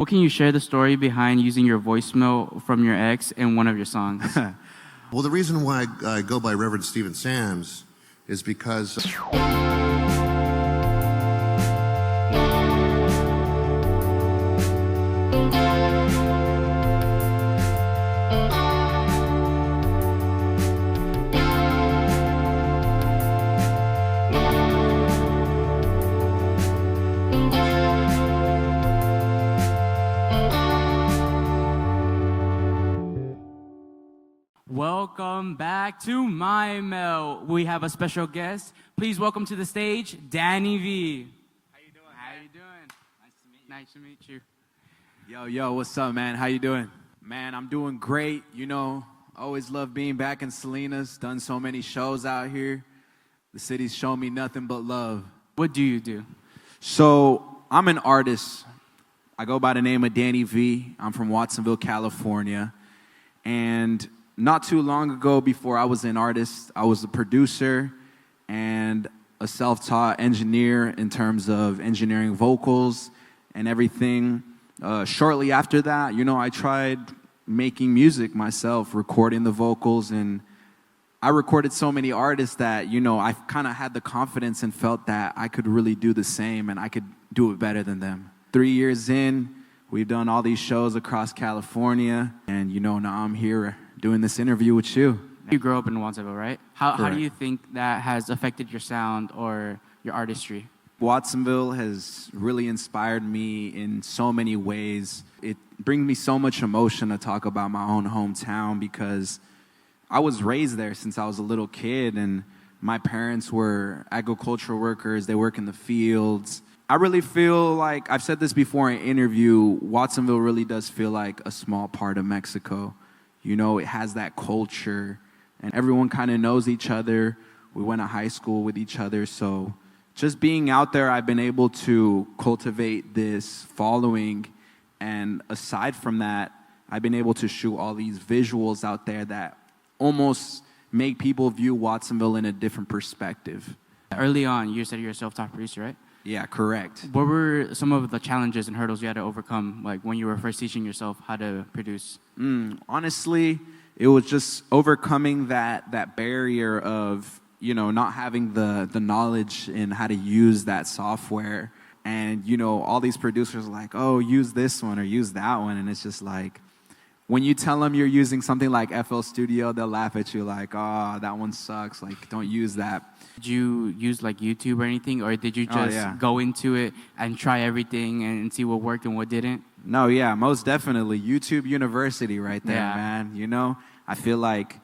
What can you share the story behind using your voicemail from your ex in one of your songs? Well, the reason why I go by Reverend Stephan Sams is because Welcome back to My Mail. We have a special guest. Please welcome to the stage, Danny V. How you doing? How you doing? Nice to meet you. Yo, what's up, man? How you doing? Man, I'm doing great. You know, always love being back in Salinas. Done so many shows out here. The city's shown me nothing but love. What do you do? So, I'm an artist. I go by the name of Danny V. I'm from Watsonville, California. And not too long ago, before I was an artist, I was a producer and a self-taught engineer in terms of engineering vocals and everything. Shortly after that, you know, I tried making music myself, recording the vocals, and I recorded so many artists that, you know, I kind of had the confidence and felt that I could really do the same and I could do it better than them. 3 years in, we've done all these shows across California, and, you know, now I'm here doing this interview with you. You grew up in Watsonville, right? How do you think that has affected your sound or your artistry? Watsonville has really inspired me in so many ways. It brings me so much emotion to talk about my own hometown because I was raised there since I was a little kid, and my parents were agricultural workers. They work in the fields. I really feel like, I've said this before in an interview, Watsonville really does feel like a small part of Mexico. You know, it has that culture, and everyone kind of knows each other. We went to high school with each other, so just being out there, I've been able to cultivate this following, and aside from that, I've been able to shoot all these visuals out there that almost make people view Watsonville in a different perspective. Early on, you said you're a self-taught producer, right? Yeah, correct. What were some of the challenges and hurdles you had to overcome, like when you were first teaching yourself how to produce? Honestly, it was just overcoming that barrier of, you know, not having the knowledge in how to use that software. And, you know, all these producers are like, oh, use this one or use that one. And it's just like, when you tell them you're using something like FL Studio, they'll laugh at you like, oh, that one sucks. Like, don't use that. Did you use like YouTube or anything, or did you just go into it and try everything and see what worked and what didn't? No, yeah, most definitely. YouTube University right there, man. You know, I feel like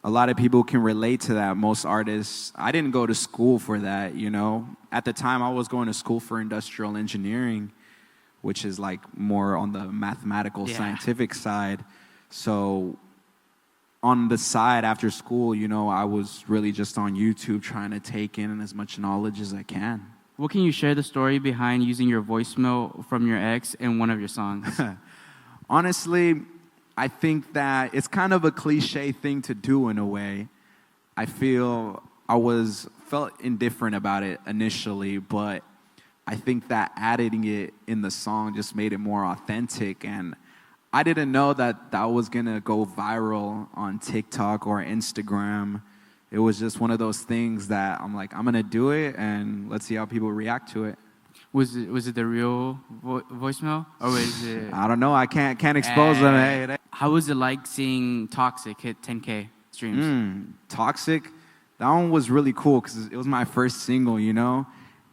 a lot of people can relate to that. Most artists, I didn't go to school for that, you know. At the time, I was going to school for industrial engineering, which is like more on the mathematical, scientific side. So on the side after school, you know, I was really just on YouTube trying to take in as much knowledge as I can. What can you share the story behind using your voicemail from your ex in one of your songs? Honestly, I think that it's kind of a cliche thing to do in a way. I feel felt indifferent about it initially, but I think that adding it in the song just made it more authentic, and I didn't know that was going to go viral on TikTok or Instagram. It was just one of those things that I'm like, I'm going to do it, and let's see how people react to it. Was it the real voicemail, or was it? I don't know. I can't expose them. Hey. How was it like seeing Toxic hit 10K streams? Toxic, that one was really cool because it was my first single, you know?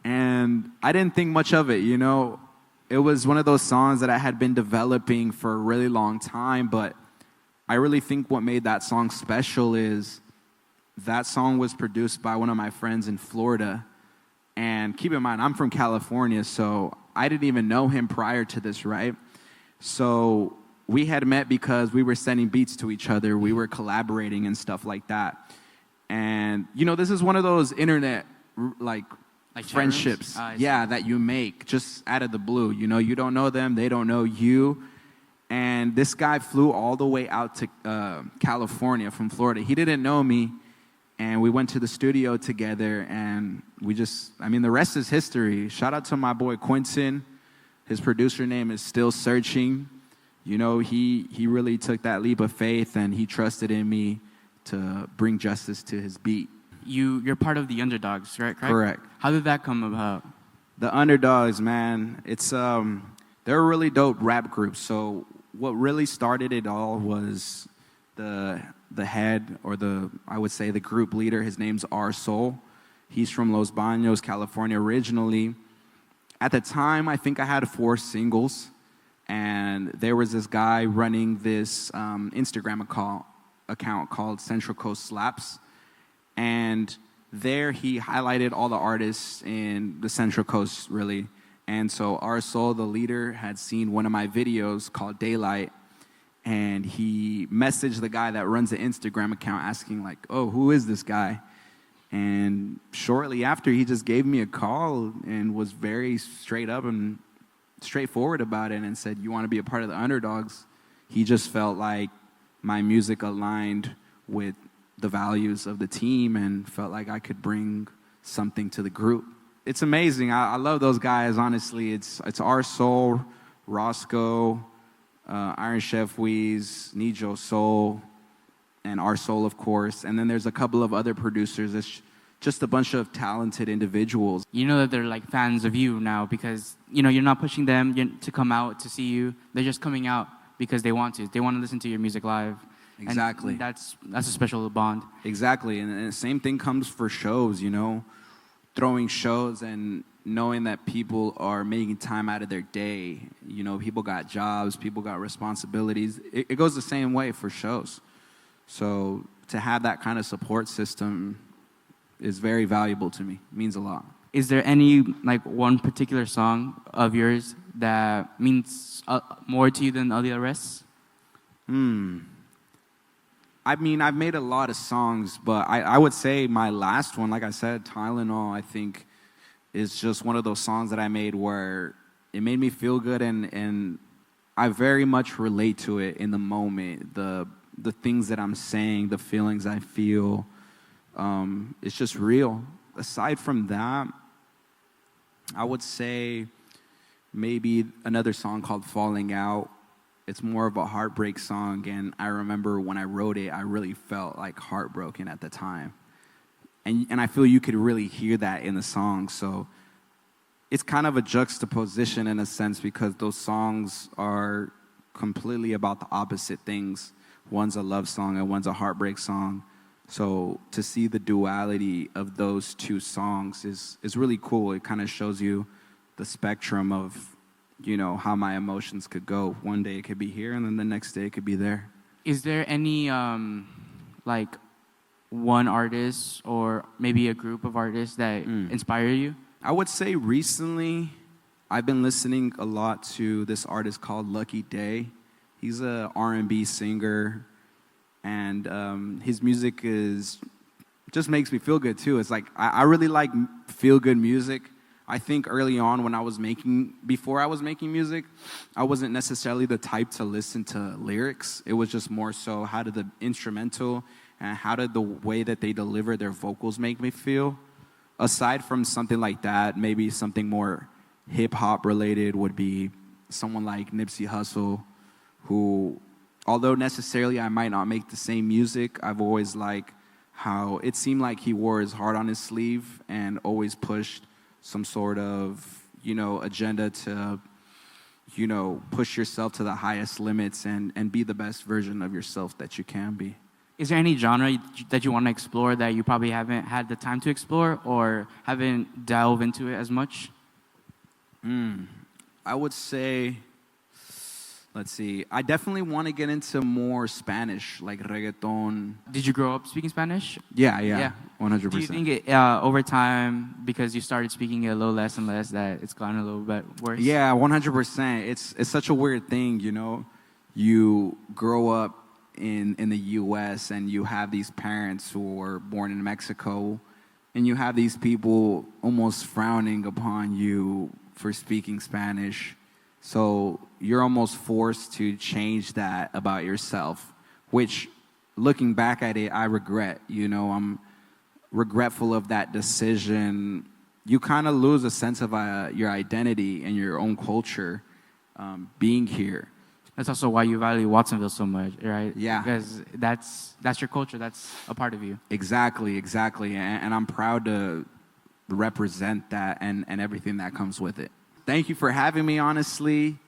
And I didn't think much of it, you know? It was one of those songs that I had been developing for a really long time, but I really think what made that song special is that song was produced by one of my friends in Florida. And keep in mind, I'm from California, so I didn't even know him prior to this, right? So we had met because we were sending beats to each other. We were collaborating and stuff like that. And, you know, this is one of those internet, like friendships, that you make just out of the blue. You know, you don't know them, they don't know you. And this guy flew all the way out to California from Florida. He didn't know me, and we went to the studio together, and the rest is history. Shout out to my boy Quinton. His producer name is Still Searching. You know, he really took that leap of faith, and he trusted in me to bring justice to his beat. You're part of the Underdogs, right? Correct. How did that come about? The Underdogs, man, it's they're a really dope rap group. So what really started it all was the head, or I would say the group leader. His name's R Soul. He's from Los Baños, California originally. At the time, I think I had 4 singles, and there was this guy running this Instagram account called Central Coast Slaps, and there he highlighted all the artists in the Central Coast, really. And so R Soul, the leader, had seen one of my videos called Daylight, and he messaged the guy that runs the Instagram account asking, like, oh, who is this guy? And shortly after, he just gave me a call and was very straight up and straightforward about it and said, you want to be a part of the Underdogs? He just felt like my music aligned with the values of the team and felt like I could bring something to the group. It's amazing. I love those guys, honestly. It's R Soul, Roscoe, Iron Chef Weeze, Nijo Soul, and R Soul, of course. And then there's a couple of other producers. It's just a bunch of talented individuals. You know that they're like fans of you now because, you know, you're not pushing them to come out to see you. They're just coming out because they want to. They want to listen to your music live. Exactly. And that's a special bond. Exactly. And the same thing comes for shows, you know, throwing shows and knowing that people are making time out of their day. You know, people got jobs, people got responsibilities. It goes the same way for shows. So to have that kind of support system is very valuable to me. It means a lot. Is there any, like, one particular song of yours that means more to you than all the rest? I mean, I've made a lot of songs, but I would say my last one, like I said, Tylenol, I think is just one of those songs that I made where it made me feel good, and I very much relate to it in the moment. The things that I'm saying, the feelings I feel, it's just real. Aside from that, I would say maybe another song called Falling Out. It's more of a heartbreak song, and I remember when I wrote it, I really felt like heartbroken at the time. And I feel you could really hear that in the song. So it's kind of a juxtaposition in a sense because those songs are completely about the opposite things. One's a love song and one's a heartbreak song. So to see the duality of those two songs is really cool. It kind of shows you the spectrum of, you know, how my emotions could go. One day it could be here, and then the next day it could be there. Is there any, like, one artist or maybe a group of artists that inspire you? I would say recently I've been listening a lot to this artist called Lucky Day. He's a R&B singer, and his music just makes me feel good too. It's like I really like feel-good music. I think early on before I was making music, I wasn't necessarily the type to listen to lyrics. It was just more so how did the instrumental and how did the way that they deliver their vocals make me feel. Aside from something like that, maybe something more hip-hop related would be someone like Nipsey Hussle, who, although necessarily I might not make the same music, I've always liked how it seemed like he wore his heart on his sleeve and always pushed some sort of, you know, agenda to, you know, push yourself to the highest limits and be the best version of yourself that you can be. Is there any genre that you want to explore that you probably haven't had the time to explore or haven't delved into it as much? I would say, let's see, I definitely want to get into more Spanish, like reggaeton. Did you grow up speaking Spanish? Yeah, 100%. Do you think over time, because you started speaking it a little less and less, that it's gotten a little bit worse? Yeah, 100%. It's such a weird thing, you know? You grow up in the U.S. and you have these parents who were born in Mexico, and you have these people almost frowning upon you for speaking Spanish. So you're almost forced to change that about yourself, which, looking back at it, I regret. You know, I'm regretful of that decision you kind of lose a sense of your identity and your own culture being here. That's also why you value Watsonville so much, right? Yeah. Because that's your culture. That's a part of you. Exactly. And I'm proud to represent that and everything that comes with it. Thank you for having me, honestly.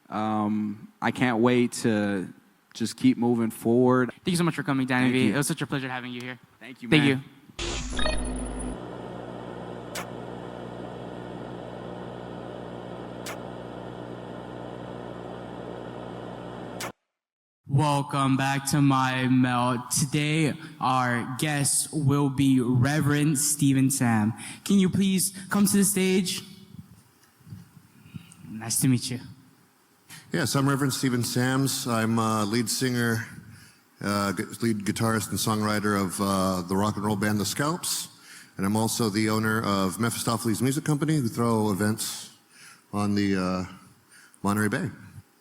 I can't wait to just keep moving forward. Thank you so much for coming, Danny V. You. It was such a pleasure having you here. Thank you, man. Thank you. Welcome back to My Melt. Today, our guest will be Reverend Stephan Sams. Can you please come to the stage? Nice to meet you. Yes, I'm Reverend Stephan Sams. I'm lead singer, lead guitarist and songwriter of the rock and roll band The Scalps. And I'm also the owner of Mephistopheles Music Company, who throw events on the Monterey Bay.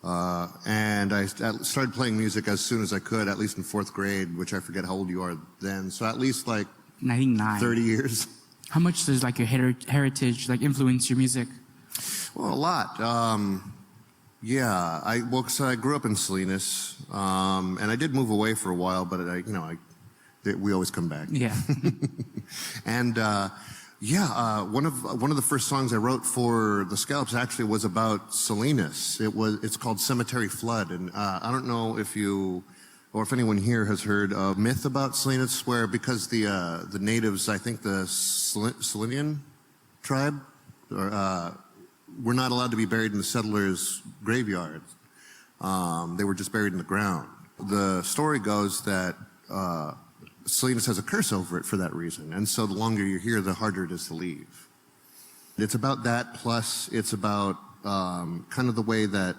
And I started playing music as soon as I could, at least in 4th grade, which I forget how old you are then. So at least like 99. 30 years. How much does like your heritage like influence your music? Well, a lot. Yeah, so I grew up in Salinas, and I did move away for a while, but we always come back. Yeah. And one of the first songs I wrote for the Scalps actually was about Salinas. It's called Cemetery Flood, and I don't know if you or if anyone here has heard a myth about Salinas, where because the natives, I think the Salinian tribe, were not allowed to be buried in the settlers' graveyards. They were just buried in the ground. The story goes that Salinas has a curse over it for that reason. And so the longer you're here, the harder it is to leave. It's about that, plus it's about kind of the way that,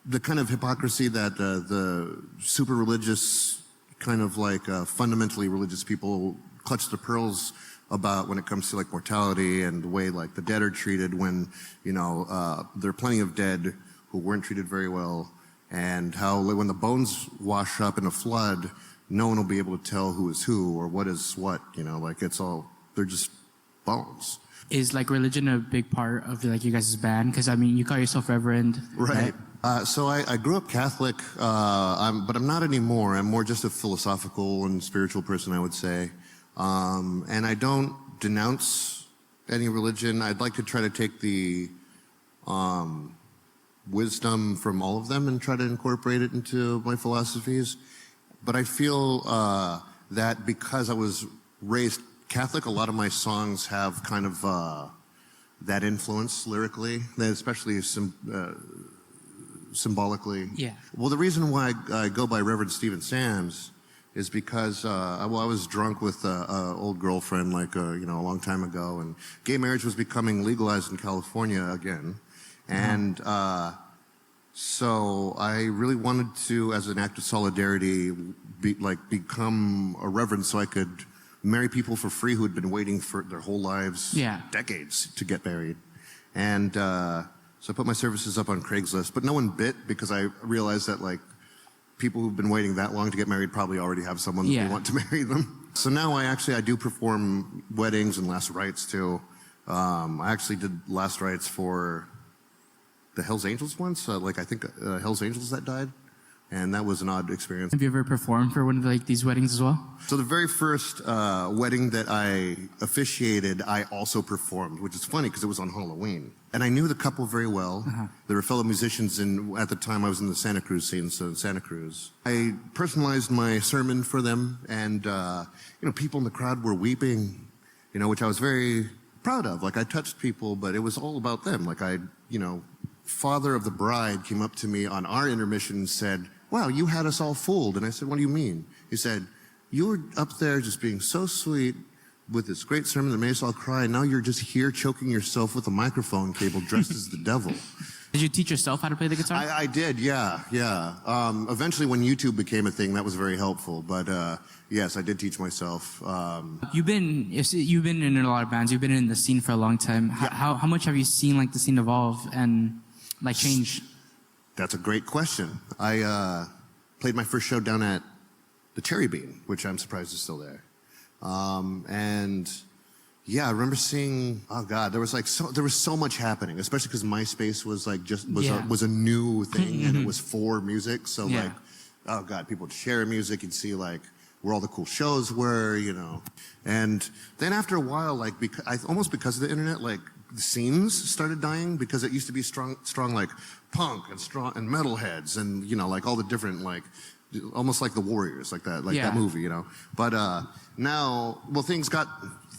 the kind of hypocrisy that the super religious, kind of like fundamentally religious people clutch the pearls about when it comes to like mortality and the way like the dead are treated when, there are plenty of dead who weren't treated very well, and how when the bones wash up in a flood, no one will be able to tell who is who or what is what, they're just bones. Is like religion a big part of like you guys' band? Because I mean, you call yourself Reverend. Right. So I grew up Catholic, but I'm not anymore. I'm more just a philosophical and spiritual person, I would say. And I don't denounce any religion. I'd like to try to take the wisdom from all of them and try to incorporate it into my philosophies. But I feel that because I was raised Catholic, a lot of my songs have kind of that influence lyrically, especially symbolically. Yeah. Well, the reason why I go by Reverend Stephan Sams is because I was drunk with an old girlfriend a long time ago, and gay marriage was becoming legalized in California again. And so I really wanted to, as an act of solidarity, become a reverend so I could marry people for free who had been waiting for their whole lives, decades, to get married. And so I put my services up on Craigslist, but no one bit because I realized that people who've been waiting that long to get married probably already have someone who want to marry them. So now I do perform weddings and last rites too. I actually did last rites for the Hells Angels once, I think Hells Angels that died, and that was an odd experience. Have you ever performed for one of these weddings as well? So the very first wedding that I officiated, I also performed, which is funny because it was on Halloween. And I knew the couple very well. They were fellow musicians, and at the time I was in the Santa Cruz scene, so in Santa Cruz. I personalized my sermon for them, and people in the crowd were weeping, which I was very proud of. I touched people, but it was all about them. Father of the bride came up to me on our intermission and said, "Wow, you had us all fooled." And I said, "What do you mean?" He said, "You were up there just being so sweet with this great sermon that made us all cry, and now you're just here choking yourself with a microphone cable dressed as the devil." Did you teach yourself how to play the guitar? I did, yeah. Eventually, when YouTube became a thing, that was very helpful. But yes, I did teach myself. You've been in a lot of bands. You've been in the scene for a long time. How much have you seen the scene evolve and change? That's a great question. I played my first show down at the Cherry Bean, which I'm surprised is still there. And Yeah, I remember seeing. Oh God, there was so much happening, especially because MySpace was was a new thing, and it was for music. So Yeah. like, oh God, people would share music. You'd see like where all the cool shows were, and then after a while, like almost because of the internet, like the scenes started dying because it used to be strong like punk and strong and metalheads and like all the different like almost like the Warriors like that that movie. But now, well, things got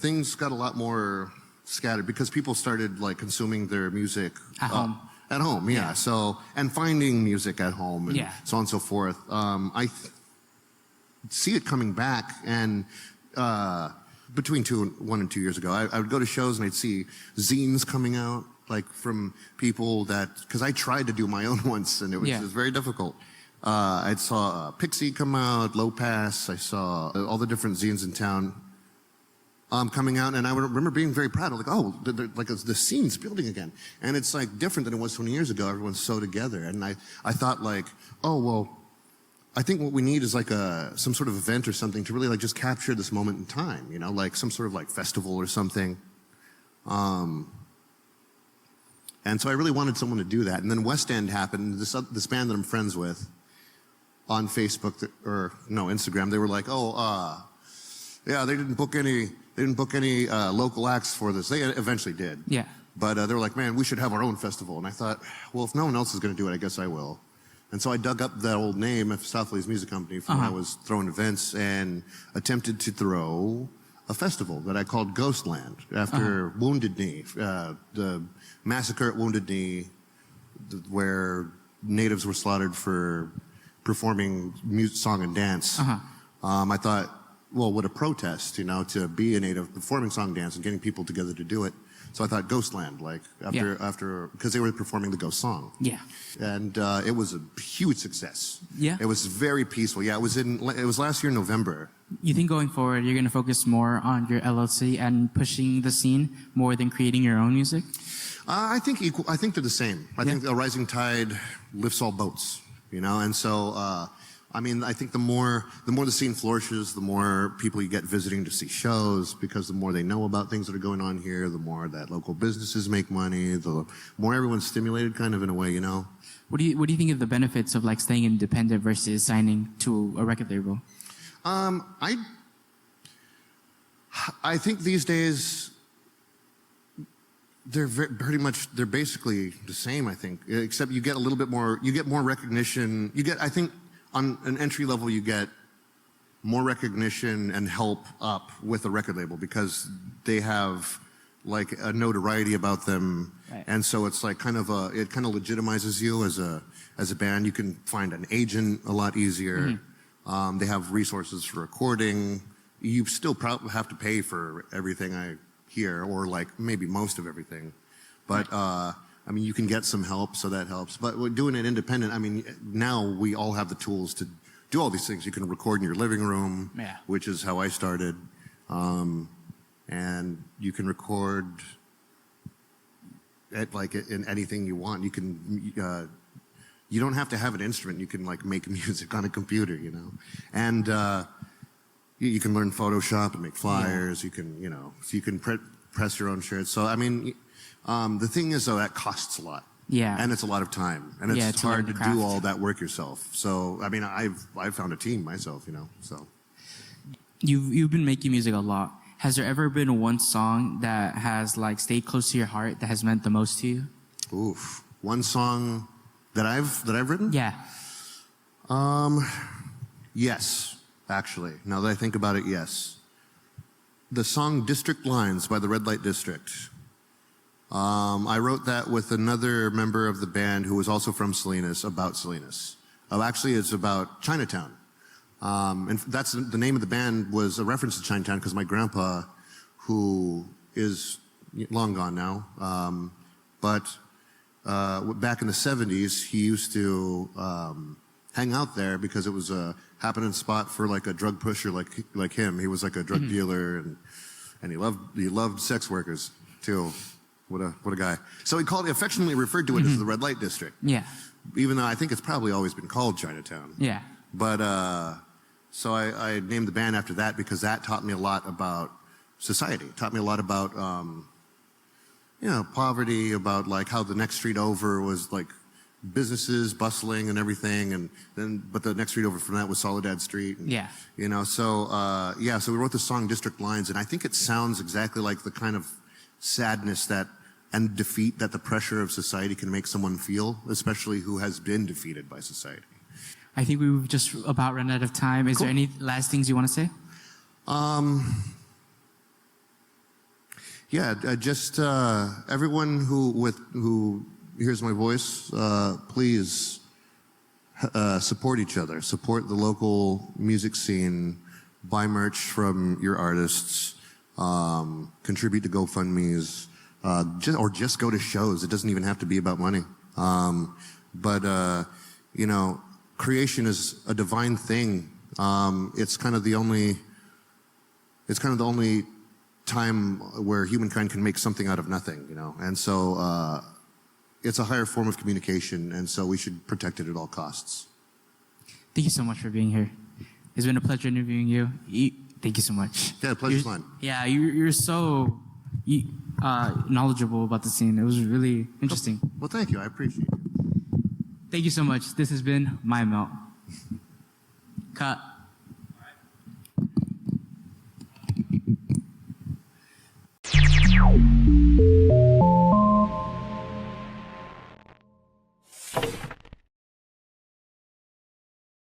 a lot more scattered because people started like consuming their music At home. At home, yeah. So and finding music at home and so on and so forth. I see it coming back, and between 1 and 2 years ago, I would go to shows and I'd see zines coming out like from people because I tried to do my own once and it was very difficult. I saw Pixie come out, Low Pass. I saw all the different zines in town coming out, and I remember being very proud. I'm like, oh, the scene's building again, and it's like different than it was 20 years ago. Everyone's so together, and I thought like, oh well, I think what we need is like some sort of event or something to really like just capture this moment in time, like some sort of like festival or something. And so I really wanted someone to do that, and then West End happened. This band that I'm friends with on Facebook Instagram, they were like, oh, yeah, they didn't book any local acts for this. They eventually did. Yeah. But they were like, man, we should have our own festival. And I thought, well, if no one else is going to do it, I guess I will. And so I dug up that old name of Southleys Music Company from when I was throwing events and attempted to throw a festival that I called Ghostland after Wounded Knee, the massacre at Wounded Knee, where natives were slaughtered for performing song and dance. I thought, well, what a protest, to be a native performing song, dance, and getting people together to do it. So I thought Ghostland, like after because they were performing the Ghost song. Yeah. And it was a huge success. Yeah. It was very peaceful. Yeah, it was last year in November. You think going forward you're going to focus more on your LLC and pushing the scene more than creating your own music? I think they're the same. I think a rising tide lifts all boats. And so I think the more the scene flourishes, the more people you get visiting to see shows, because the more they know about things that are going on here, the more that local businesses make money, the more everyone's stimulated kind of in a way, What do you think of the benefits of like staying independent versus signing to a record label? I think these days they're basically the same, I think, except you get a little bit more, you get more recognition. I think on an entry level, you get more recognition and help up with a record label because they have like a notoriety about them. Right. And so it's like it kind of legitimizes you as a band. You can find an agent a lot easier. They have resources for recording. You still probably have to pay for everything I hear, or like maybe most of everything. But you can get some help, so that helps. But we're doing it independent. Now we all have the tools to do all these things. You can record in your living room, which is how I started. And you can record in anything you want. You can, you don't have to have an instrument. You can like make music on a computer, And you can learn Photoshop and make flyers. You can, so you can press your own shirts. So the thing is, though, that costs a lot. Yeah. And it's a lot of time. And it's hard to do all that work yourself. So, I've found a team myself, so. You've been making music a lot. Has there ever been one song that has like stayed close to your heart that has meant the most to you? Oof. One song that I've written? Yeah. Yes, actually. Now that I think about it, yes. The song District Lines by the Red Light District. I wrote that with another member of the band who was also from Salinas, about Salinas. Actually, it's about Chinatown. And that's the name of the band was a reference to Chinatown because my grandpa, who is long gone now, but back in the 70s, he used to hang out there because it was a happening spot for like a drug pusher like him. He was like a drug dealer, and he loved sex workers too. What a guy. So he affectionately referred to it as the Red Light District. Yeah. Even though I think it's probably always been called Chinatown. Yeah. But so I named the band after that because that taught me a lot about society. It taught me a lot about, poverty, about like how the next street over was like businesses bustling and everything, but the next street over from that was Soledad Street. And, Yeah. So we wrote the song District Lines, and I think it sounds exactly like the kind of sadness and defeat that the pressure of society can make someone feel, especially who has been defeated by society. I think we've just about run out of time. Is there any last things you want to say? Just everyone who hears my voice, please support each other. Support the local music scene. Buy merch from your artists. Contribute to GoFundMe's. Just go to shows. It doesn't even have to be about money. Creation is a divine thing. It's kind of the only time where humankind can make something out of nothing, And so it's a higher form of communication, and so we should protect it at all costs. Thank you so much for being here. It's been a pleasure interviewing you. Thank you so much. Yeah, pleasure's mine. Yeah, you're so knowledgeable about the scene. It was really interesting. Well, thank you. I appreciate it. Thank you so much. This has been My Melt. Cut.